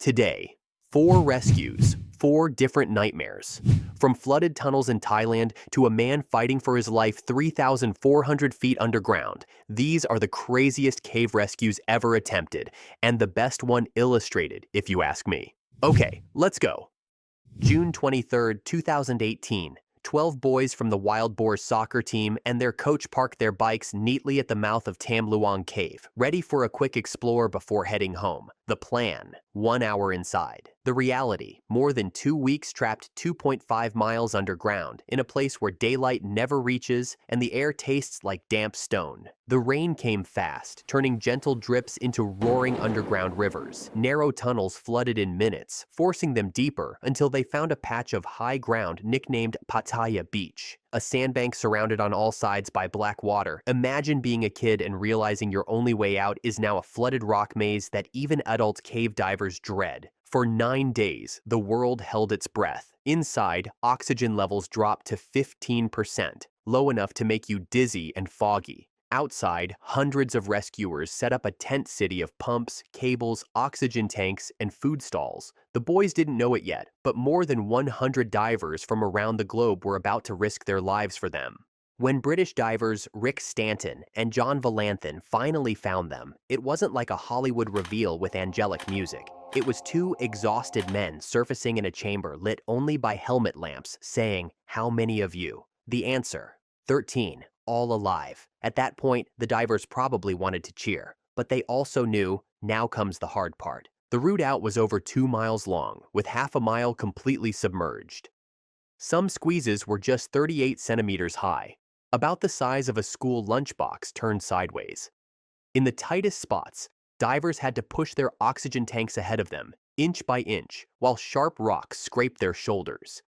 Today, 4 rescues, 4 different nightmares. From flooded tunnels in Thailand to a man fighting for his life 3,400 feet underground, these are the craziest cave rescues ever attempted, and the best one illustrated, if you ask me. Okay, let's go. June 23, 2018. 12 boys from the Wild Boars soccer team and their coach parked their bikes neatly at the mouth of Tham Luang cave, ready for a quick explore before heading home. The plan, 1 hour inside. The reality, more than 2 weeks trapped 2.5 miles underground, in a place where daylight never reaches and the air tastes like damp stone. The rain came fast, turning gentle drips into roaring underground rivers. Narrow tunnels flooded in minutes, forcing them deeper until they found a patch of high ground nicknamed Pattaya Beach. A sandbank surrounded on all sides by black water. Imagine being a kid and realizing your only way out is now a flooded rock maze that even adult cave divers dread. For 9 days, the world held its breath. Inside, oxygen levels dropped to 15%, low enough to make you dizzy and foggy. Outside, hundreds of rescuers set up a tent city of pumps, cables, oxygen tanks, and food stalls. The boys didn't know it yet, but more than 100 divers from around the globe were about to risk their lives for them. When British divers Rick Stanton and John Valanthan finally found them, it wasn't like a Hollywood reveal with angelic music. It was 2 exhausted men surfacing in a chamber lit only by helmet lamps, saying, "How many of you?" The answer, 13, all alive. At that point, the divers probably wanted to cheer, but they also knew, now comes the hard part. The route out was over 2 miles long, with half a mile completely submerged. Some squeezes were just 38 centimeters high, about the size of a school lunchbox turned sideways. In the tightest spots, divers had to push their oxygen tanks ahead of them, inch by inch, while sharp rocks scraped their shoulders.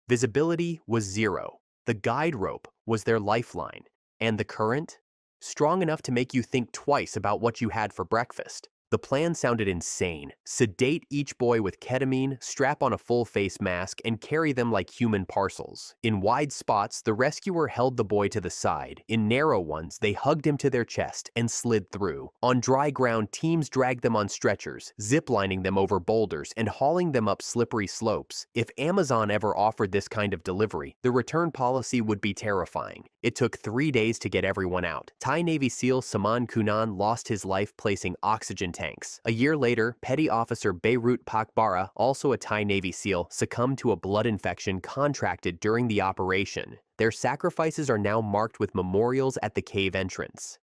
Visibility was 0. The guide rope was their lifeline, and the current? Strong enough to make you think twice about what you had for breakfast. The plan sounded insane. Sedate each boy with ketamine, strap on a full face mask, and carry them like human parcels. In wide spots, the rescuer held the boy to the side. In narrow ones, they hugged him to their chest and slid through. On dry ground, teams dragged them on stretchers, ziplining them over boulders and hauling them up slippery slopes. If Amazon ever offered this kind of delivery, the return policy would be terrifying. It took 3 days to get everyone out. Thai Navy SEAL Saman Kunan lost his life placing oxygen tanks. A year later, Petty Officer Beirut Pakbara, also a Thai Navy SEAL, succumbed to a blood infection contracted during the operation. Their sacrifices are now marked with memorials at the cave entrance.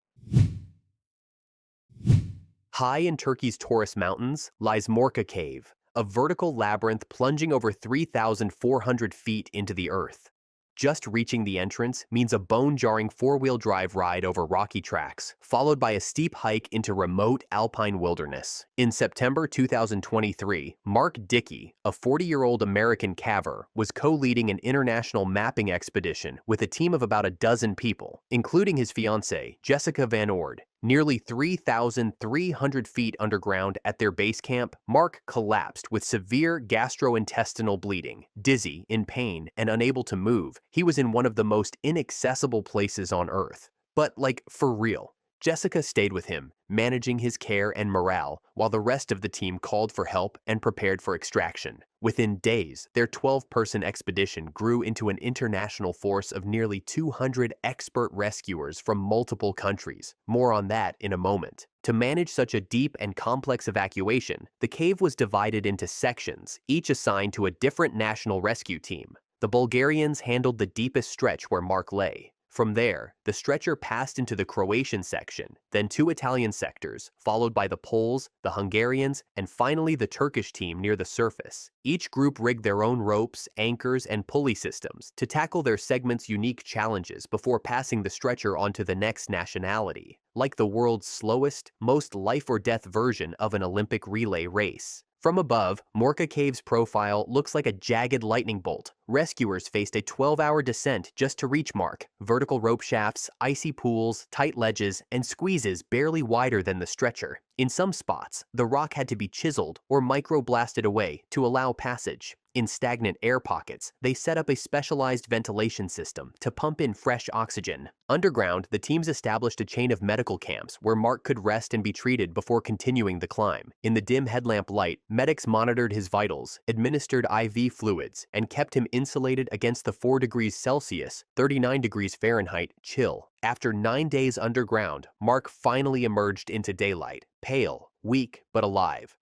High in Turkey's Taurus Mountains lies Morca Cave, a vertical labyrinth plunging over 3,400 feet into the earth. Just reaching the entrance means a bone-jarring 4-wheel drive ride over rocky tracks, followed by a steep hike into remote alpine wilderness. In September 2023, Mark Dickey, a 40-year-old American caver, was co-leading an international mapping expedition with a team of about a dozen people, including his fiancée, Jessica Van Ord. Nearly 3,300 feet underground at their base camp, Mark collapsed with severe gastrointestinal bleeding. Dizzy, in pain, and unable to move, he was in one of the most inaccessible places on Earth. But, like, for real. Jessica stayed with him, managing his care and morale, while the rest of the team called for help and prepared for extraction. Within days, their 12-person expedition grew into an international force of nearly 200 expert rescuers from multiple countries. More on that in a moment. To manage such a deep and complex evacuation, the cave was divided into sections, each assigned to a different national rescue team. The Bulgarians handled the deepest stretch where Mark lay. From there, the stretcher passed into the Croatian section, then 2 Italian sectors, followed by the Poles, the Hungarians, and finally the Turkish team near the surface. Each group rigged their own ropes, anchors, and pulley systems to tackle their segment's unique challenges before passing the stretcher onto the next nationality, like the world's slowest, most life-or-death version of an Olympic relay race. From above, Morca Cave's profile looks like a jagged lightning bolt, rescuers faced a 12-hour descent just to reach Mark. Vertical rope shafts, icy pools, tight ledges, and squeezes barely wider than the stretcher. In some spots, the rock had to be chiseled or micro-blasted away to allow passage. In stagnant air pockets, they set up a specialized ventilation system to pump in fresh oxygen. Underground, the teams established a chain of medical camps where Mark could rest and be treated before continuing the climb. In the dim headlamp light, medics monitored his vitals, administered IV fluids, and kept him insulated against the 4 degrees Celsius, 39 degrees Fahrenheit chill. After 9 days underground, Mark finally emerged into daylight, pale, weak, but alive.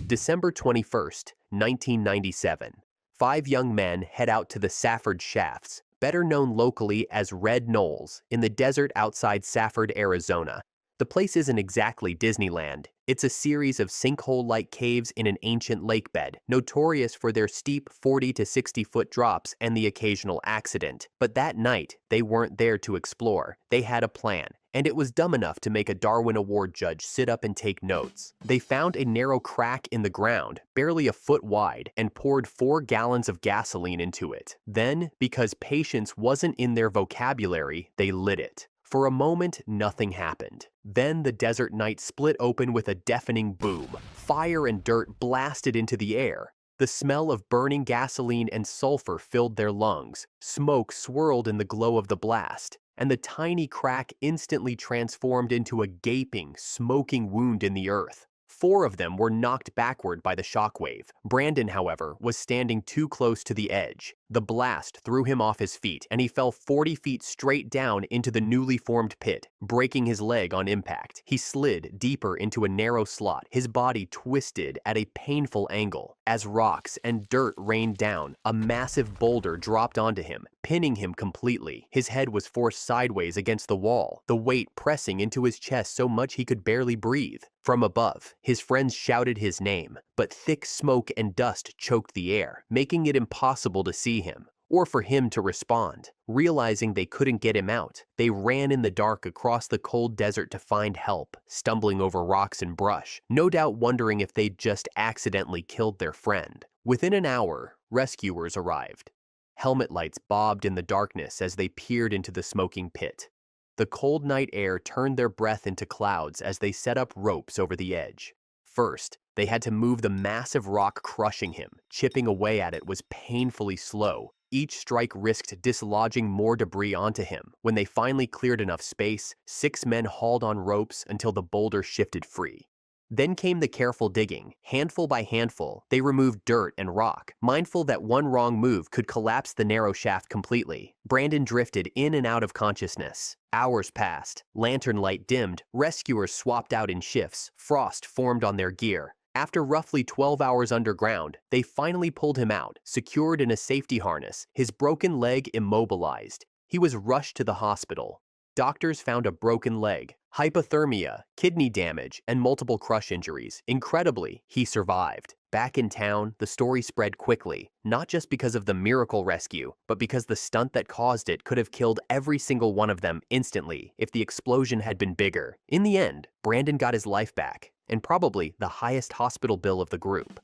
December 21st, 1997. 5 young men head out to the Safford Shafts, better known locally as Red Knolls, in the desert outside Safford, Arizona. The place isn't exactly Disneyland. It's a series of sinkhole-like caves in an ancient lake bed, notorious for their steep 40 to 60-foot drops and the occasional accident. But that night, they weren't there to explore. They had a plan, and it was dumb enough to make a Darwin Award judge sit up and take notes. They found a narrow crack in the ground, barely a foot wide, and poured 4 gallons of gasoline into it. Then, because patience wasn't in their vocabulary, they lit it. For a moment, nothing happened. Then the desert night split open with a deafening boom. Fire and dirt blasted into the air. The smell of burning gasoline and sulfur filled their lungs. Smoke swirled in the glow of the blast, and the tiny crack instantly transformed into a gaping, smoking wound in the earth. 4 of them were knocked backward by the shockwave. Brandon, however, was standing too close to the edge. The blast threw him off his feet, and he fell 40 feet straight down into the newly formed pit, breaking his leg on impact. He slid deeper into a narrow slot, his body twisted at a painful angle. As rocks and dirt rained down, a massive boulder dropped onto him, pinning him completely. His head was forced sideways against the wall, the weight pressing into his chest so much he could barely breathe. From above, his friends shouted his name, but thick smoke and dust choked the air, making it impossible to see him, or for him to respond. Realizing they couldn't get him out, they ran in the dark across the cold desert to find help, stumbling over rocks and brush, no doubt wondering if they'd just accidentally killed their friend. Within an hour, rescuers arrived. Helmet lights bobbed in the darkness as they peered into the smoking pit. The cold night air turned their breath into clouds as they set up ropes over the edge. First, they had to move the massive rock crushing him. Chipping away at it was painfully slow. Each strike risked dislodging more debris onto him. When they finally cleared enough space, 6 men hauled on ropes until the boulder shifted free. Then came the careful digging. Handful by handful, they removed dirt and rock, mindful that one wrong move could collapse the narrow shaft completely. Brandon drifted in and out of consciousness. Hours passed. Lantern light dimmed. Rescuers swapped out in shifts. Frost formed on their gear. After roughly 12 hours underground, they finally pulled him out, secured in a safety harness, his broken leg immobilized. He was rushed to the hospital. Doctors found a broken leg, hypothermia, kidney damage, and multiple crush injuries. Incredibly, he survived. Back in town, the story spread quickly, not just because of the miracle rescue, but because the stunt that caused it could have killed every single one of them instantly if the explosion had been bigger. In the end, Brandon got his life back, and probably the highest hospital bill of the group.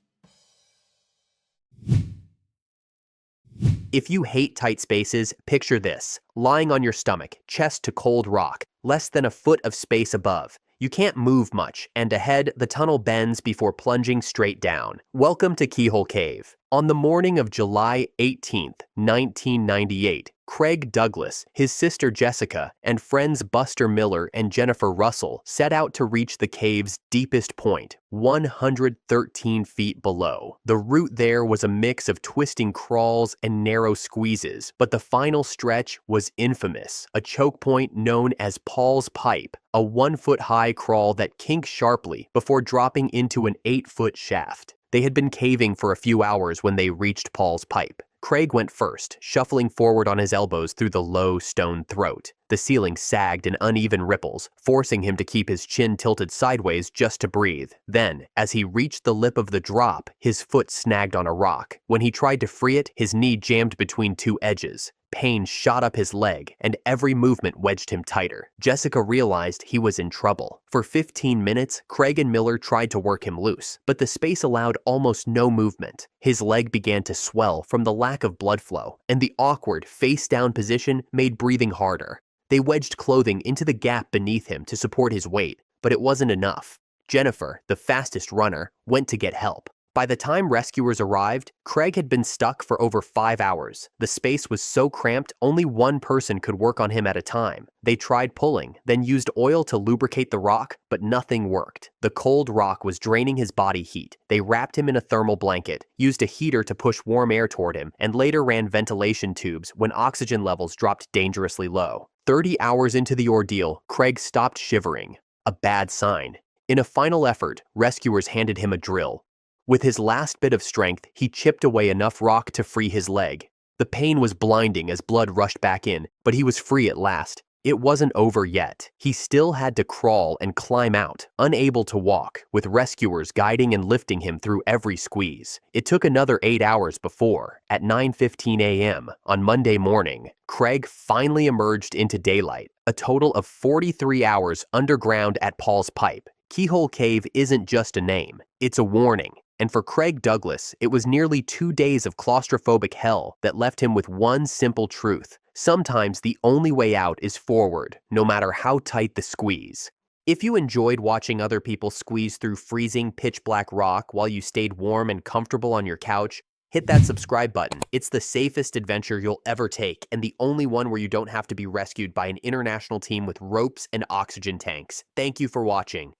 If you hate tight spaces, picture this. Lying on your stomach, chest to cold rock, less than a foot of space above. You can't move much, and ahead, the tunnel bends before plunging straight down. Welcome to Keyhole Cave. On the morning of July 18th, 1998, Craig Douglas, his sister Jessica, and friends Buster Miller and Jennifer Russell set out to reach the cave's deepest point, 113 feet below. The route there was a mix of twisting crawls and narrow squeezes, but the final stretch was infamous, a choke point known as Paul's Pipe, a 1-foot-high crawl that kinked sharply before dropping into an 8-foot shaft. They had been caving for a few hours when they reached Paul's Pipe. Craig went first, shuffling forward on his elbows through the low stone throat. The ceiling sagged in uneven ripples, forcing him to keep his chin tilted sideways just to breathe. Then, as he reached the lip of the drop, his foot snagged on a rock. When he tried to free it, his knee jammed between two edges. Pain shot up his leg, and every movement wedged him tighter. Jessica realized he was in trouble. For 15 minutes, Craig and Miller tried to work him loose, but the space allowed almost no movement. His leg began to swell from the lack of blood flow, and the awkward, face-down position made breathing harder. They wedged clothing into the gap beneath him to support his weight, but it wasn't enough. Jennifer, the fastest runner, went to get help. By the time rescuers arrived, Craig had been stuck for over 5 hours. The space was so cramped, only one person could work on him at a time. They tried pulling, then used oil to lubricate the rock, but nothing worked. The cold rock was draining his body heat. They wrapped him in a thermal blanket, used a heater to push warm air toward him, and later ran ventilation tubes when oxygen levels dropped dangerously low. 30 hours into the ordeal, Craig stopped shivering. A bad sign. In a final effort, rescuers handed him a drill. With his last bit of strength, he chipped away enough rock to free his leg. The pain was blinding as blood rushed back in, but he was free at last. It wasn't over yet. He still had to crawl and climb out, unable to walk, with rescuers guiding and lifting him through every squeeze. It took another 8 hours before, at 9:15 a.m. on Monday morning, Craig finally emerged into daylight, a total of 43 hours underground at Paul's Pipe. Keyhole Cave isn't just a name, it's a warning. And for Craig Douglas, it was nearly 2 days of claustrophobic hell that left him with one simple truth. Sometimes the only way out is forward, no matter how tight the squeeze. If you enjoyed watching other people squeeze through freezing pitch-black rock while you stayed warm and comfortable on your couch, hit that subscribe button. It's the safest adventure you'll ever take, and the only one where you don't have to be rescued by an international team with ropes and oxygen tanks. Thank you for watching.